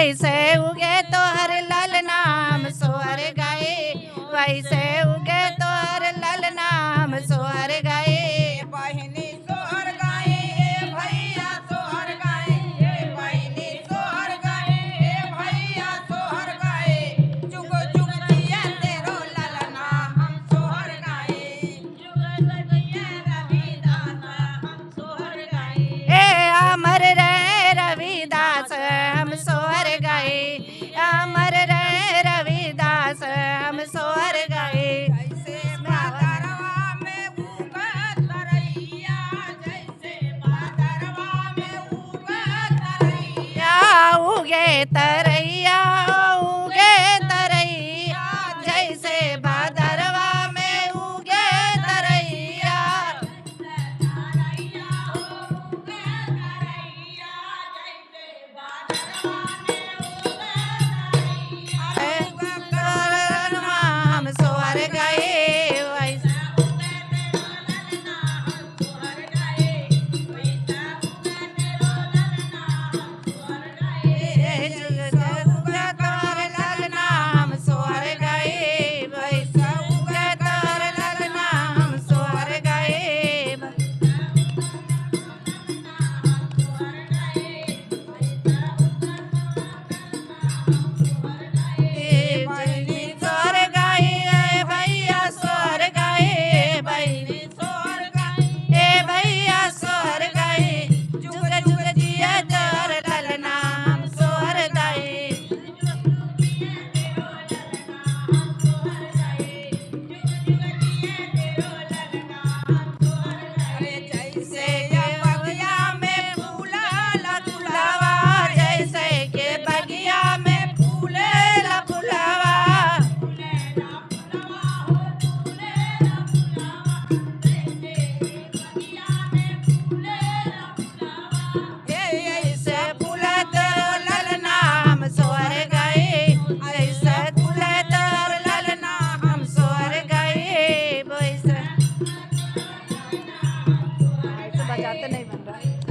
वैसे उगे तो हर लाल नाम सोहर गाए, वैसे उगे तो हर लाल नाम सोहर गाए। बहिनी सोहर गाए भैया सोहर गाए, बहिनी सोहर गाए भैया सोहर गाए, जुग जुग जिया तेरो ललना हम सोहर गाए, जुग जुग जिया रविदास हम सोहर गाए। अमर रे रविदास हम सोहर गाए, अमर रे रविदास हम सोहर गाए। जैसे भादरवा में उगत तरैया, जैसे भादरवा में उगत तरैया, उगे तरैया उगे तरैया, जैसे भादरवा में उगे तरैया। तरैया हो उगत तरैया, जैसे भादरवा में उगत तरैया। हम सोहर गाए वैसे जुग जुग तोर ललना हम सोहर गाए, वैसे उगे तोर ललना हम सोहर गाए। बहिनी सोहर गाए भैया सोहर गाए, बहिनी सोहर गाए भैया सोहर गाए, जुग जुग जिया तोर ललना हम सोहर गाए। जैसे बगिया में फूला फुलवा जैसे के बगिया में फूले फुलवा, ऐसे फूले तोर ललना हम सोहर गाए, ऐसे फूले तोर ललना हम सोहर गाए। वैसे बजाते नहीं बन रहा।